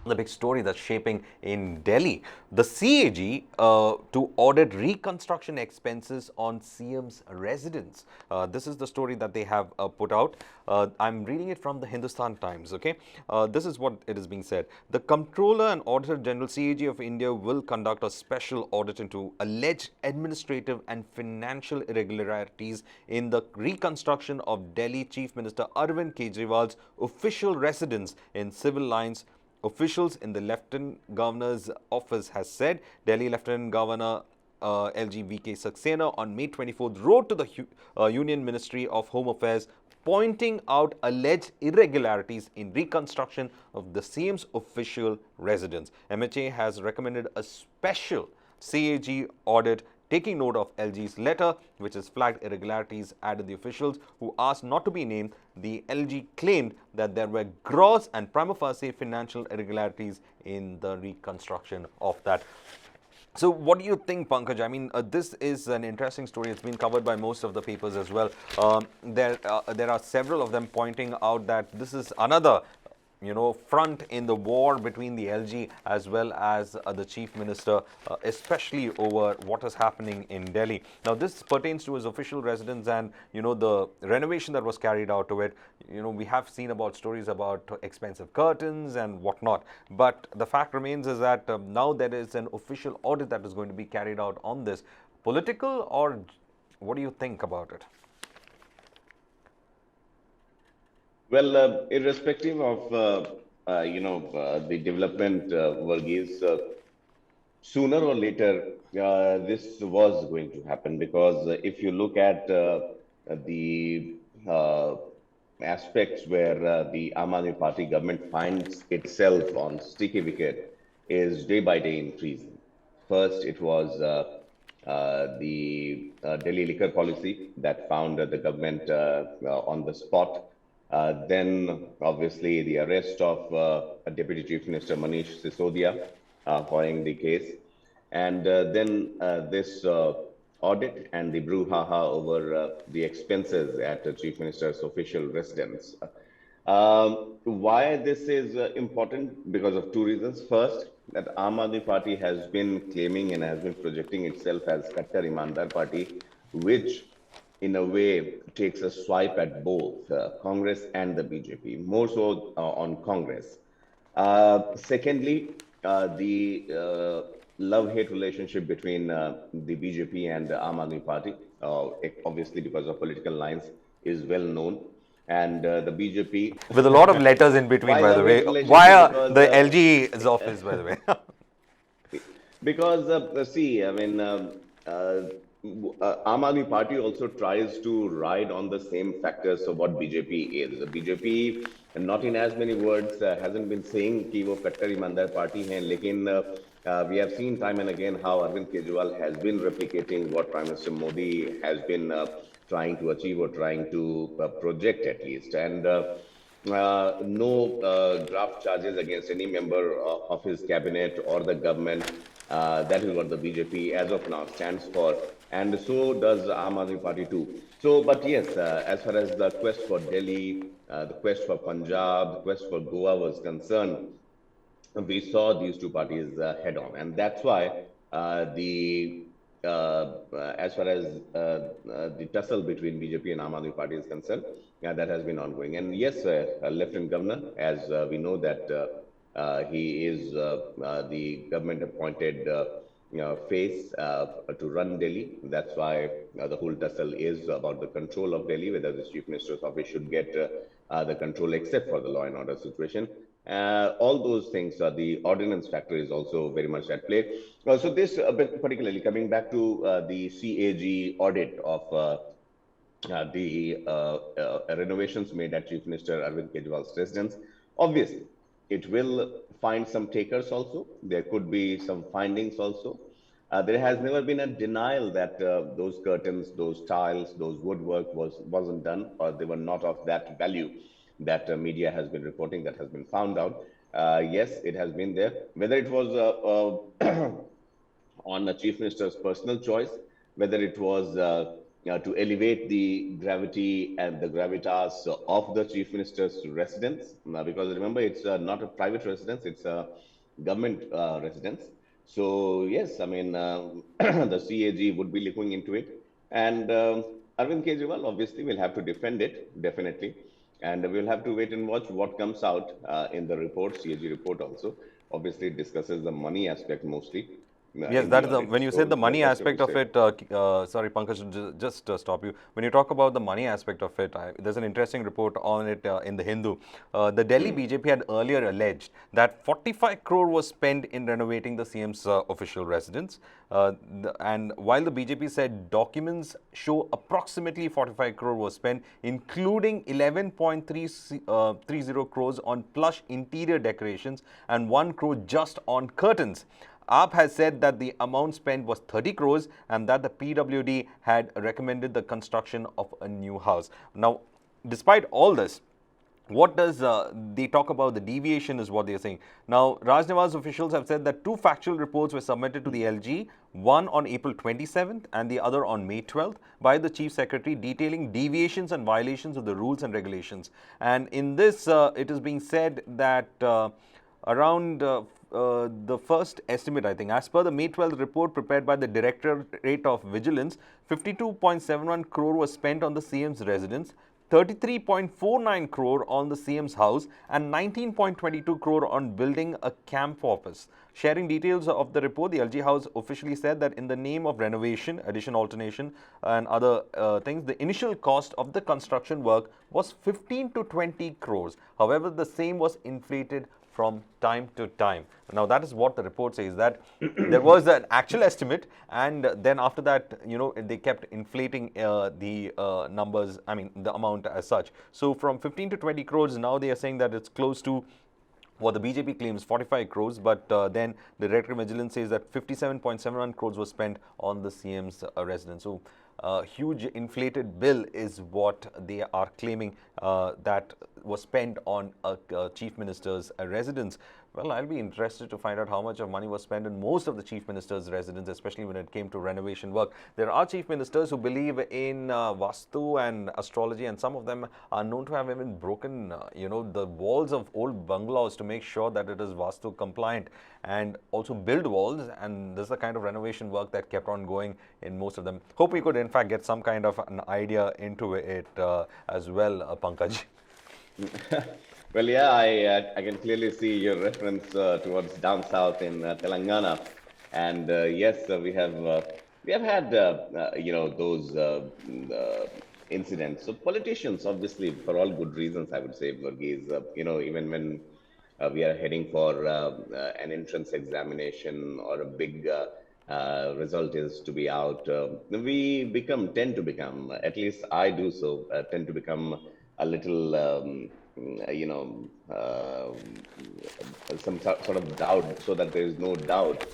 the big story that's shaping in Delhi. The CAG to audit reconstruction expenses on CM's residence. This is the story that they have put out. I'm reading it from the Hindustan Times. Okay, this is what it is being said. The Comptroller and Auditor General CAG of India will conduct a special audit into alleged administrative and financial irregularities in the reconstruction of Delhi Chief Minister Arvind Kejriwal's official residence in civil lines. Officials in the Lieutenant Governor's office has said Delhi Lieutenant Governor LGVK Saxena on May 24th wrote to the Union Ministry of Home Affairs pointing out alleged irregularities in reconstruction of the CM's official residence. MHA has recommended a special CAG audit taking note of LG's letter, which has flagged irregularities, added the officials who asked not to be named. The LG claimed that there were gross and prima facie financial irregularities in the reconstruction of that. So what do you think, Pankaj? I mean, this is an interesting story. It's been covered by most of the papers as well. There are several of them pointing out that this is another front in the war between the LG as well as the Chief Minister, especially over what is happening in Delhi. Now, this pertains to his official residence and, the renovation that was carried out to it. We have seen about stories about expensive curtains and whatnot. But the fact remains is that now there is an official audit that is going to be carried out on this. Political, or what do you think about it? Well, irrespective of the development, Varghese, sooner or later this was going to happen, because if you look at the aspects where the Aam Aadmi Party government finds itself on sticky wicket, is day by day increasing. First, it was the Delhi liquor policy that found the government on the spot. Then, obviously, the arrest of Deputy Chief Minister Manish Sisodia following the case. And then this audit and the brouhaha over the expenses at the Chief Minister's official residence. Why this is important? Because of two reasons. First, that Aam Aadmi Party has been claiming and has been projecting itself as Kattar Imandar Party, which in a way takes a swipe at both Congress and the BJP, more so on Congress. Secondly, the love-hate relationship between the BJP and the Aam Aadmi Party, obviously because of political lines, is well known. And the BJP, With a lot of letters in between, why by the way, love-hate relationship? via Because the LG's office, by the way. because see, I mean, Aam Aadmi Party also tries to ride on the same factors of what BJP is. The BJP, not in as many words, hasn't been saying कि वो कट्टर ईमानदार party है, लेकिन we have seen time and again how Arvind Kejriwal has been replicating what Prime Minister Modi has been trying to achieve, or trying to project at least. And no draft charges against any member of his cabinet or the government. That is what the BJP as of now stands for, and so does Aam Aadmi Party too. So, but yes, as far as the quest for Delhi, the quest for Punjab, the quest for Goa was concerned, we saw these two parties head on, and that's why as far as the tussle between BJP and Aam Aadmi Party is concerned, that has been ongoing. And yes, Lieutenant Governor, as we know that he is the government appointed face to run Delhi. That's why the whole tussle is about the control of Delhi, whether the Chief Minister's office should get the control, except for the law and order situation. All those things, the ordinance factor is also very much at play. So this, particularly coming back to the CAG audit of the renovations made at Chief Minister Arvind Kejriwal's residence, obviously, it will find some takers also. There could be some findings also. There has never been a denial that those curtains, those tiles, those woodwork wasn't done, or they were not of that value that media has been reporting, that has been found out. Yes, it has been there. Whether it was on the Chief Minister's personal choice, whether it was to elevate the gravity and the gravitas of the chief minister's residence. Because remember, it's not a private residence; it's a government residence. So yes, I mean the CAG would be looking into it, and Arvind Kejriwal obviously will have to defend it definitely, and we'll have to wait and watch what comes out in the report, CAG report also. Obviously, it discusses the money aspect mostly Yes, in the that is audit. when you said So the money that's what we aspect of say. it. Sorry, Pankaj, just stop you. When you talk about the money aspect of it, there's an interesting report on it in the Hindu. The Delhi Hmm. BJP had earlier alleged that 45 crore was spent in renovating the CM's official residence. And while the BJP said documents show approximately 45 crore was spent, including 11.30 crores on plush interior decorations and 1 crore just on curtains. AAP has said that the amount spent was 30 crores and that the PWD had recommended the construction of a new house. Now, despite all this, what does they talk about the deviation is what they're saying. Now, Rajniwas officials have said that two factual reports were submitted to the LG, one on April 27th and the other on May 12th by the Chief Secretary detailing deviations and violations of the rules and regulations. And in this, it is being said that around the first estimate, I think, as per the May 12th report prepared by the Directorate of Vigilance, 52.71 crore was spent on the CM's residence, 33.49 crore on the CM's house, and 19.22 crore on building a camp office. Sharing details of the report, the LG House officially said that in the name of renovation, addition, alternation, and other things, the initial cost of the construction work was 15 to 20 crores. However, the same was inflated from time to time. Now, that is what the report says, that there was an actual estimate, and then after that, they kept inflating the numbers, I mean, the amount as such. So, from 15 to 20 crores, now they are saying that it's close to what the BJP claims 45 crores, but then the Director of Vigilance says that 57.71 crores was spent on the CM's residence. So, a huge inflated bill is what they are claiming that was spent on a chief minister's residence. Well, I'll be interested to find out how much of money was spent in most of the chief minister's residence, especially when it came to renovation work. There are chief ministers who believe in Vastu and astrology, and some of them are known to have even broken, the walls of old bungalows to make sure that it is Vastu compliant, and also build walls. And this is the kind of renovation work that kept on going in most of them. Hope we could, in fact, get some kind of an idea into it as well, Pankaj. Well, yeah, I can clearly see your reference towards down south in Telangana, and yes, we have had those incidents. So politicians, obviously, for all good reasons, I would say, Varghese, even when we are heading for an entrance examination or a big result is to be out, tend to become, at least I do so, tend to become a little, you know, some sort of doubt, so that there is no doubt.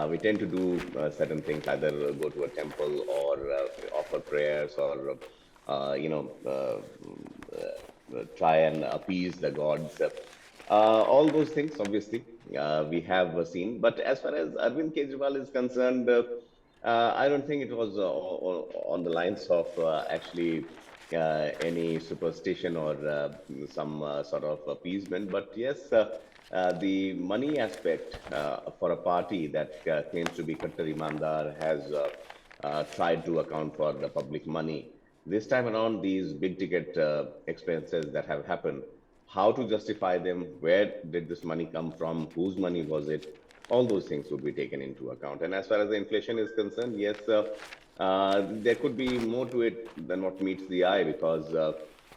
We tend to do certain things, either go to a temple or offer prayers or, try and appease the gods. All those things, obviously, we have seen. But as far as Arvind Kejriwal is concerned, I don't think it was on the lines of actually any superstition or some sort of appeasement. But yes, the money aspect for a party that claims to be Kattar Imandar has tried to account for the public money. This time around, these big ticket expenses that have happened, how to justify them, where did this money come from, whose money was it, all those things would be taken into account. And as far as the inflation is concerned, yes, there could be more to it than what meets the eye, because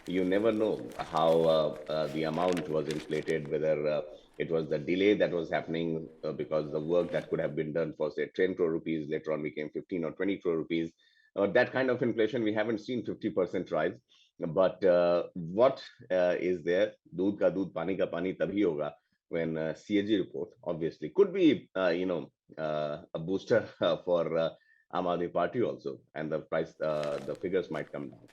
you never know how the amount was inflated, whether it was the delay that was happening because the work that could have been done for, say, 10 crore rupees later on became 15 or 20 crore rupees. That kind of inflation, we haven't seen 50% rise. But what is there? Doodh ka doodh, pani ka pani tabhi hoga when CAG report obviously could be, a booster for Aam Aadmi Party also, and the price, the figures might come down.